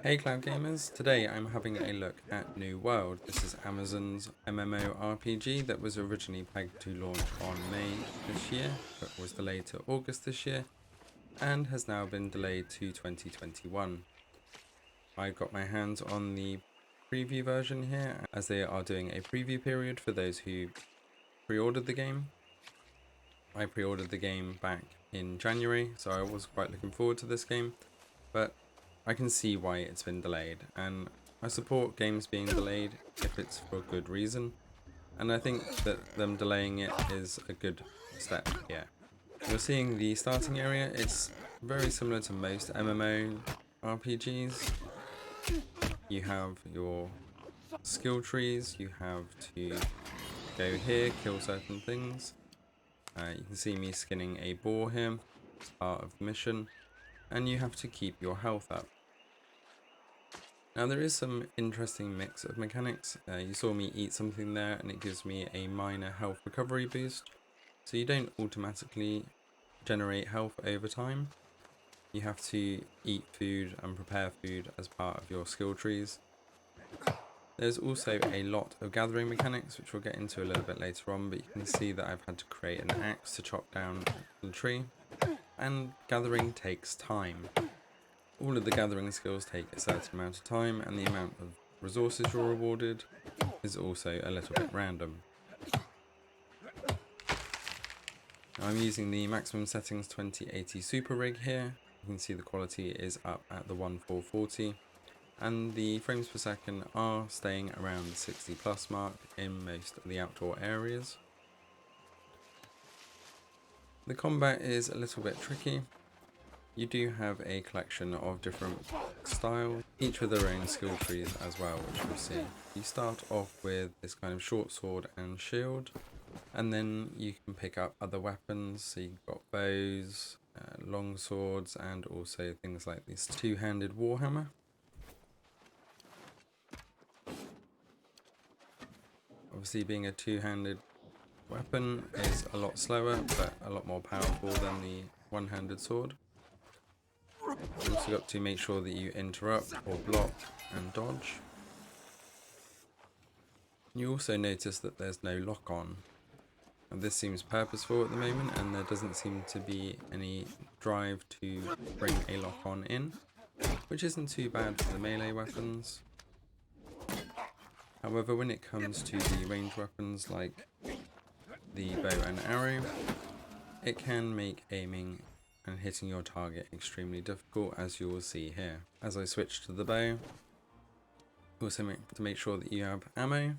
Hey Cloud Gamers, today I'm having a look at New World. This is Amazon's MMORPG that was originally pegged to launch on May this year, but was delayed to August this year, and has now been delayed to 2021. I got my hands on the preview version here, as they are doing a preview period for those who pre-ordered the game. I pre-ordered the game back in January, so I was quite looking forward to this game, but I can see why it's been delayed, and I support games being delayed if it's for a good reason, and I think that them delaying it is a good step here. You're seeing the starting area. It's very similar to most MMO RPGs. You have your skill trees, you have to go here, kill certain things. You can see me skinning a boar here as part of the mission, and you have to keep your health up. Now there is some interesting mix of mechanics. You saw me eat something there and it gives me a minor health recovery boost. So you don't automatically generate health over time. You have to eat food and prepare food as part of your skill trees. There's also a lot of gathering mechanics, which we'll get into a little bit later on, but you can see that I've had to create an axe to chop down the tree, and gathering takes time. All of the gathering skills take a certain amount of time, and the amount of resources you're rewarded is also a little bit random. I'm using the maximum settings 2080 Super Rig here. You can see the quality is up at the 1440, and the frames per second are staying around the 60 plus mark in most of the outdoor areas. The combat is a little bit tricky. You do have a collection of different styles, each with their own skill trees as well, which you'll see. You start off with this kind of short sword and shield, and then you can pick up other weapons. So you've got bows, long swords, and also things like this two-handed warhammer. Obviously, being a two-handed weapon is a lot slower, but a lot more powerful than the one-handed sword. You've also got to make sure that you interrupt or block and dodge. You also notice that there's no lock on. And this seems purposeful at the moment, and there doesn't seem to be any drive to bring a lock on in, which isn't too bad for the melee weapons. However, when it comes to the ranged weapons like the bow and arrow, it can make aiming and hitting your target extremely difficult, as you will see here. As I switch to the bow, also to make sure that you have ammo,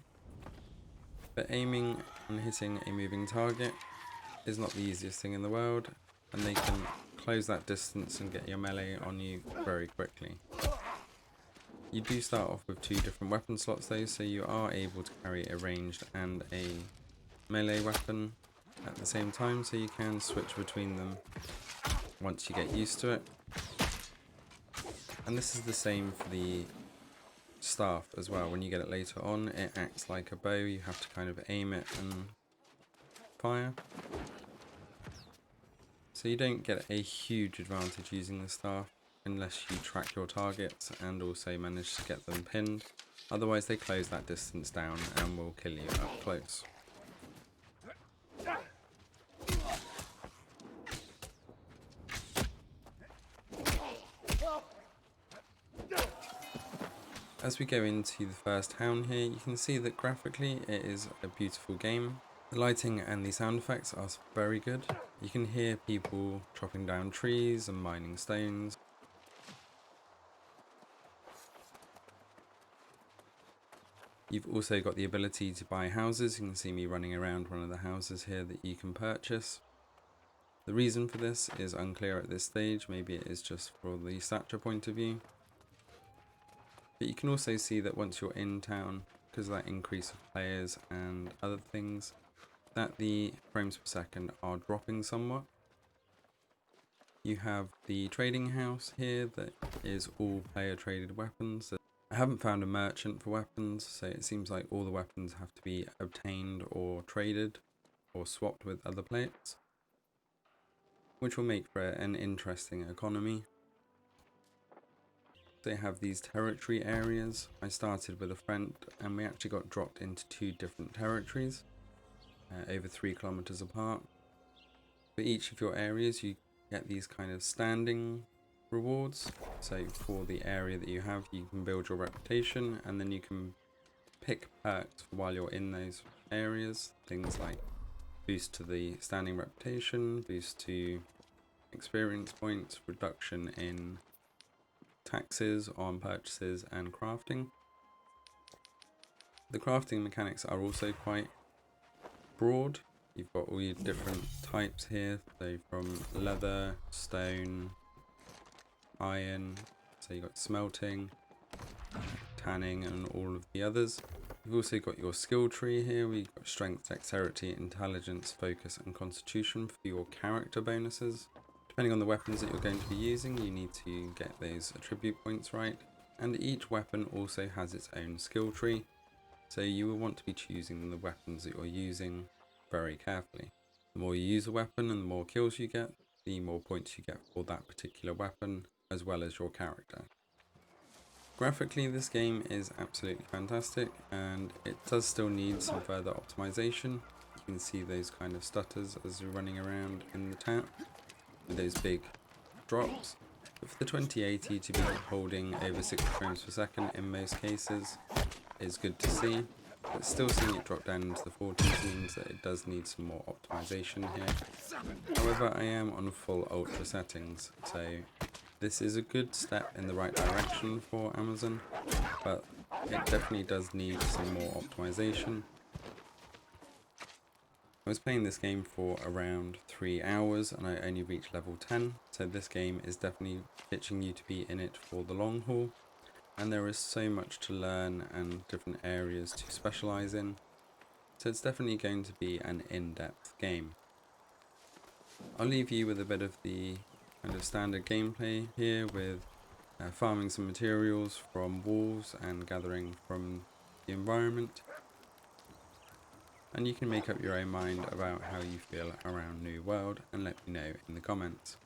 but aiming and hitting a moving target is not the easiest thing in the world, and they can close that distance and get your melee on you very quickly. You do start off with two different weapon slots though, so you are able to carry a ranged and a melee weapon at the same time, so you can switch between them once you get used to it. And this is the same for the staff as well. When you get it later on, it acts like a bow. You have to kind of aim it and fire. So you don't get a huge advantage using the staff unless you track your targets and also manage to get them pinned. Otherwise they close that distance down and will kill you up close. As we go into the first town here, you can see that graphically it is a beautiful game. The lighting and the sound effects are very good. You can hear people chopping down trees and mining stones. You've also got the ability to buy houses. You can see me running around one of the houses here that you can purchase. The reason for this is unclear at this stage. Maybe it is just for the stature point of view. But you can also see that once you're in town, because of that increase of players and other things, that the frames per second are dropping somewhat. You have the trading house here that is all player traded weapons. I haven't found a merchant for weapons, so it seems like all the weapons have to be obtained or traded or swapped with other players, which will make for an interesting economy. They have these territory areas. I started with a friend and we actually got dropped into 2 different territories, over 3 kilometers apart. For each of your areas you get these kind of standing rewards. So for the area that you have, you can build your reputation, and then you can pick perks while you're in those areas. Things like boost to the standing reputation, boost to experience points, reduction in taxes on purchases, and crafting. The crafting mechanics are also quite broad. You've got all your different types here, so from leather, stone, iron, so you've got smelting, tanning, and all of the others. You've also got your skill tree here, where you've got strength, dexterity, intelligence, focus, and constitution for your character bonuses. Depending on the weapons that you're going to be using, you need to get those attribute points right, and each weapon also has its own skill tree, so you will want to be choosing the weapons that you're using very carefully. The more you use a weapon and the more kills you get, the more points you get for that particular weapon, as well as your character. Graphically, this game is absolutely fantastic, and it does still need some further optimization. You can see those kind of stutters as you're running around in the tap, with those big drops. But for the 2080 to be holding over 60 frames per second in most cases is good to see. But still seeing it drop down into the 40s means that it does need some more optimization here. However, I am on full ultra settings, so this is a good step in the right direction for Amazon, but it definitely does need some more optimization. I was playing this game for around 3 hours and I only reached level 10, so this game is definitely pitching you to be in it for the long haul. And there is so much to learn and different areas to specialize in, so it's definitely going to be an in-depth game. I'll leave you with a bit of the kind of standard gameplay here, with farming some materials from wolves and gathering from the environment, and you can make up your own mind about how you feel around New World and let me know in the comments.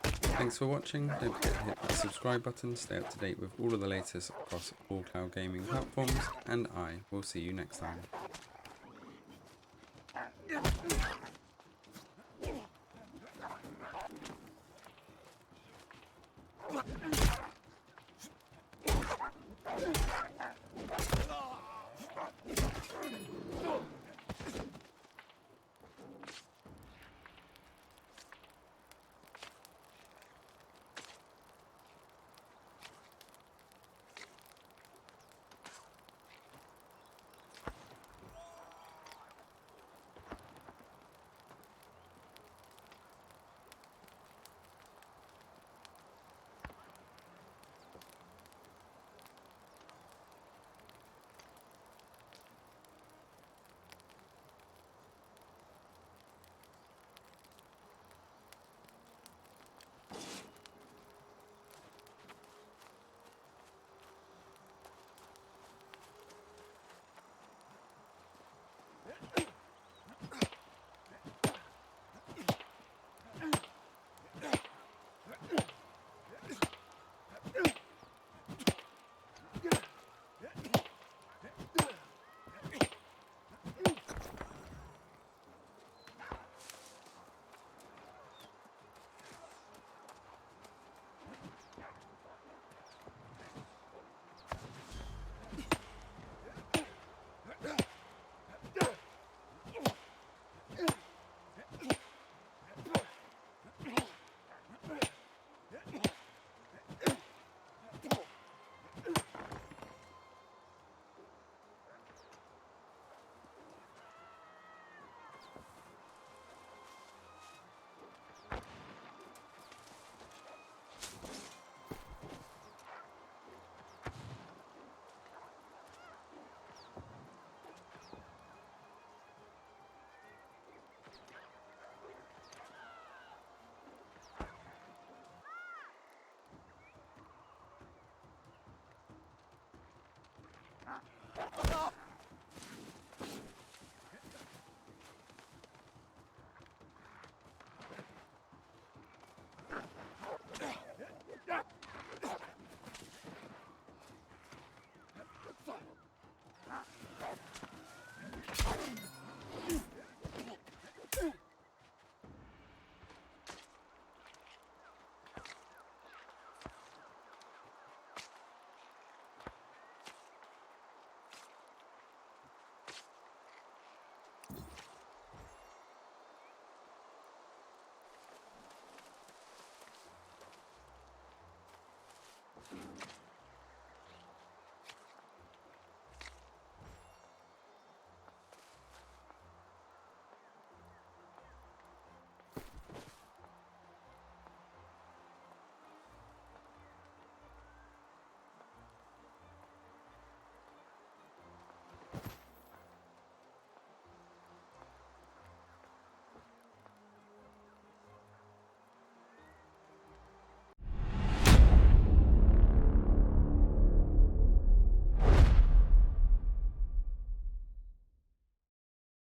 Thanks for watching. Don't forget to hit that subscribe button to stay up to date with all of the latest across all cloud gaming platforms, and I will see you next time.